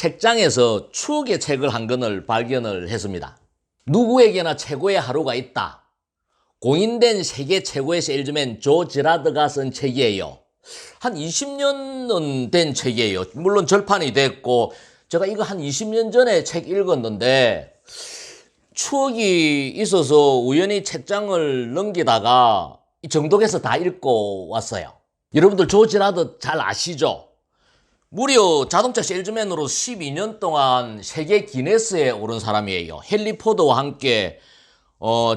책장에서 추억의 책을 한 권을 발견을 했습니다. 누구에게나 최고의 하루가 있다. 공인된 세계 최고의 세일즈맨 조 지라드가 쓴 책이에요. 한 20년은 된 책이에요. 물론 절판이 됐고 제가 이거 한 20년 전에 책 읽었는데 추억이 있어서 우연히 책장을 넘기다가 정독해서 다 읽고 왔어요. 여러분들 조 지라드 잘 아시죠? 무려 자동차 세일즈맨으로 12년 동안 세계 기네스에 오른 사람이에요. 헨리 포드와 함께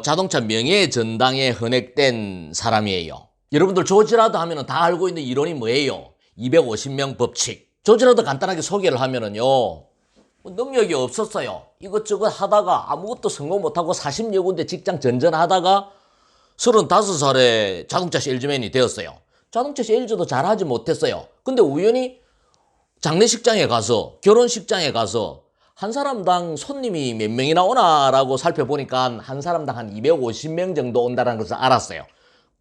자동차 명예의 전당에 헌액된 사람이에요. 여러분들 조 지라드 하면은 다 알고 있는 이론이 뭐예요? 250명 법칙. 조 지라드 간단하게 소개를 하면은요, 능력이 없었어요. 이것저것 하다가 아무것도 성공 못하고 40여 군데 직장 전전하다가 35살에 자동차 세일즈맨이 되었어요. 자동차 세일즈도 잘하지 못했어요. 근데 우연히 장례식장에 가서, 결혼식장에 가서 한 사람당 손님이 몇 명이나 오나라고 살펴보니까 한 사람당 한 250명 정도 온다는 것을 알았어요.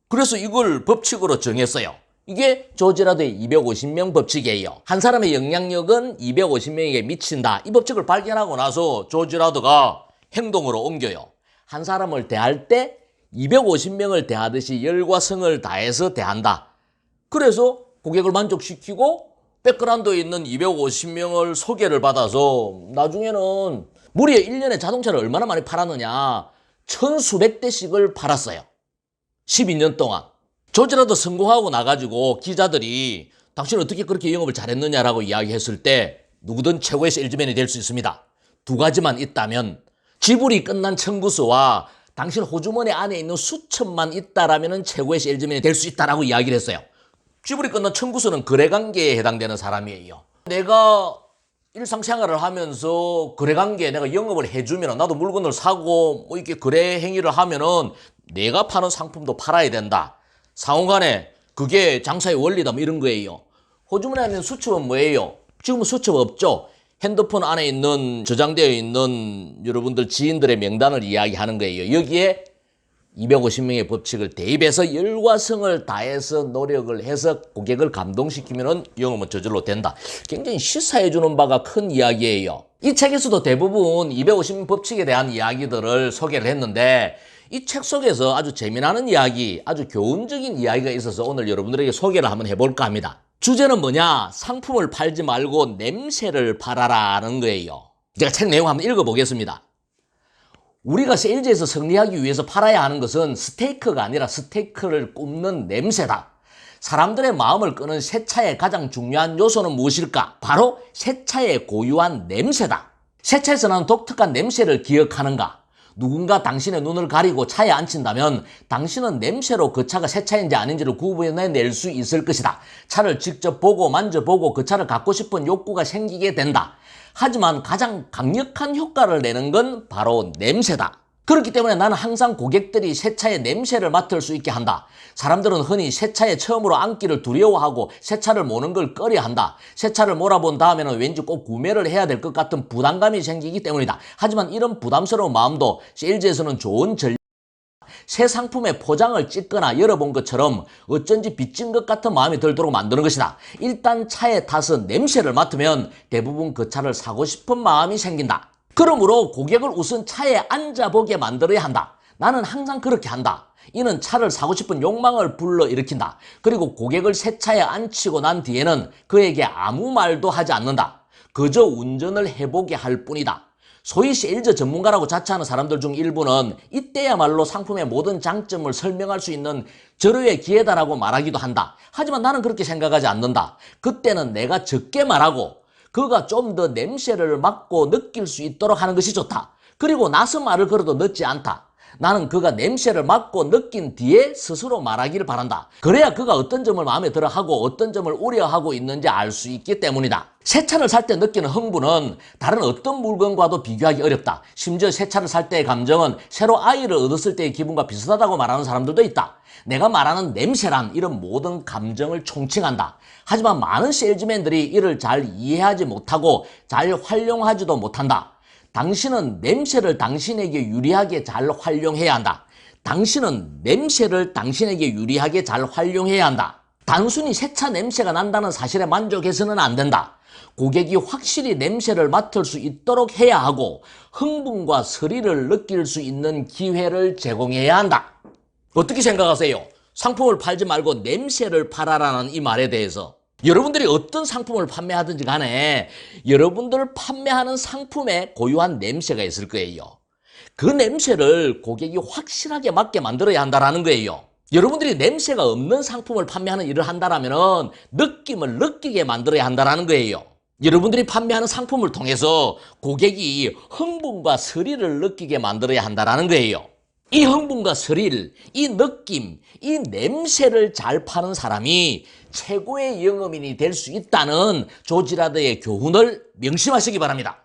그래서 이걸 법칙으로 정했어요. 이게 조 지라드의 250명 법칙이에요. 한 사람의 영향력은 250명에게 미친다. 이 법칙을 발견하고 나서 조 지라드가 행동으로 옮겨요. 한 사람을 대할 때 250명을 대하듯이 열과 성을 다해서 대한다. 그래서 고객을 만족시키고 백그라운드에 있는 250명을 소개를 받아서 나중에는 무려 1년에 자동차를 얼마나 많이 팔았느냐, 천수백 대씩을 팔았어요. 12년 동안. 조 지라드 성공하고 나가지고 기자들이 당신 어떻게 그렇게 영업을 잘했느냐라고 이야기했을 때 누구든 최고의 세일즈맨이 될 수 있습니다. 두 가지만 있다면, 지불이 끝난 청구서와 당신 호주머니 안에 있는 수천만 있다라면 최고의 세일즈맨이 될 수 있다라고 이야기를 했어요. 지불이 끝난 청구서는 거래관계에 해당되는 사람이에요. 내가 일상생활을 하면서 거래관계에 내가 영업을 해주면 나도 물건을 사고 뭐 이렇게 거래 행위를 하면은 내가 파는 상품도 팔아야 된다. 상호간에 그게 장사의 원리다 뭐 이런 거예요. 호주머니 안에 있는 수첩은 뭐예요? 지금은 수첩 없죠? 핸드폰 안에 있는 저장되어 있는 여러분들 지인들의 명단을 이야기하는 거예요. 여기에 250명의 법칙을 대입해서 열과 성을 다해서 노력을 해서 고객을 감동시키면 영업은 저절로 된다. 굉장히 시사해주는 바가 큰 이야기예요. 이 책에서도 대부분 250명 법칙에 대한 이야기들을 소개를 했는데 이 책 속에서 아주 재미나는 이야기, 아주 교훈적인 이야기가 있어서 오늘 여러분들에게 소개를 한번 해볼까 합니다. 주제는 뭐냐? 상품을 팔지 말고 냄새를 팔아라는 거예요. 제가 책 내용 한번 읽어보겠습니다. 우리가 세일즈에서 승리하기 위해서 팔아야 하는 것은 스테이크가 아니라 스테이크를 굽는 냄새다. 사람들의 마음을 끄는 새 차의 가장 중요한 요소는 무엇일까? 바로 새 차의 고유한 냄새다. 새 차에서 나는 독특한 냄새를 기억하는가? 누군가 당신의 눈을 가리고 차에 앉힌다면 당신은 냄새로 그 차가 새 차인지 아닌지를 구분해낼 수 있을 것이다. 차를 직접 보고 만져보고 그 차를 갖고 싶은 욕구가 생기게 된다. 하지만 가장 강력한 효과를 내는 건 바로 냄새다. 그렇기 때문에 나는 항상 고객들이 새 차의 냄새를 맡을 수 있게 한다. 사람들은 흔히 새 차에 처음으로 앉기를 두려워하고 새 차를 모는 걸 꺼려한다. 새 차를 몰아본 다음에는 왠지 꼭 구매를 해야 될 것 같은 부담감이 생기기 때문이다. 하지만 이런 부담스러운 마음도 세일즈에서는 좋은 전략. 새 상품의 포장을 찢거나 열어본 것처럼 어쩐지 빚진 것 같은 마음이 들도록 만드는 것이다. 일단 차에 타서 냄새를 맡으면 대부분 그 차를 사고 싶은 마음이 생긴다. 그러므로 고객을 우선 차에 앉아보게 만들어야 한다. 나는 항상 그렇게 한다. 이는 차를 사고 싶은 욕망을 불러일으킨다. 그리고 고객을 새 차에 앉히고 난 뒤에는 그에게 아무 말도 하지 않는다. 그저 운전을 해보게 할 뿐이다. 소위 세일즈 전문가라고 자처하는 사람들 중 일부는 이때야말로 상품의 모든 장점을 설명할 수 있는 절호의 기회다라고 말하기도 한다. 하지만 나는 그렇게 생각하지 않는다. 그때는 내가 적게 말하고 그가 좀 더 냄새를 맡고 느낄 수 있도록 하는 것이 좋다. 그리고 나서 말을 걸어도 늦지 않다. 나는 그가 냄새를 맡고 느낀 뒤에 스스로 말하기를 바란다. 그래야 그가 어떤 점을 마음에 들어하고 어떤 점을 우려하고 있는지 알 수 있기 때문이다. 새 차를 살 때 느끼는 흥분은 다른 어떤 물건과도 비교하기 어렵다. 심지어 새 차를 살 때의 감정은 새로 아이를 얻었을 때의 기분과 비슷하다고 말하는 사람들도 있다. 내가 말하는 냄새란 이런 모든 감정을 총칭한다. 하지만 많은 세일즈맨들이 이를 잘 이해하지 못하고 잘 활용하지도 못한다. 당신은 냄새를 당신에게 유리하게 잘 활용해야 한다. 당신은 냄새를 당신에게 유리하게 잘 활용해야 한다. 단순히 새 차 냄새가 난다는 사실에 만족해서는 안 된다. 고객이 확실히 냄새를 맡을 수 있도록 해야 하고 흥분과 스릴을 느낄 수 있는 기회를 제공해야 한다. 어떻게 생각하세요? 상품을 팔지 말고 냄새를 팔아라는 이 말에 대해서. 여러분들이 어떤 상품을 판매하든지 간에 여러분들 판매하는 상품에 고유한 냄새가 있을 거예요. 그 냄새를 고객이 확실하게 맡게 만들어야 한다는 거예요. 여러분들이 냄새가 없는 상품을 판매하는 일을 한다면 느낌을 느끼게 만들어야 한다는 거예요. 여러분들이 판매하는 상품을 통해서 고객이 흥분과 스릴을 느끼게 만들어야 한다는 거예요. 이 흥분과 스릴, 이 느낌, 이 냄새를 잘 파는 사람이 최고의 영업인이 될 수 있다는 조지라드의 교훈을 명심하시기 바랍니다.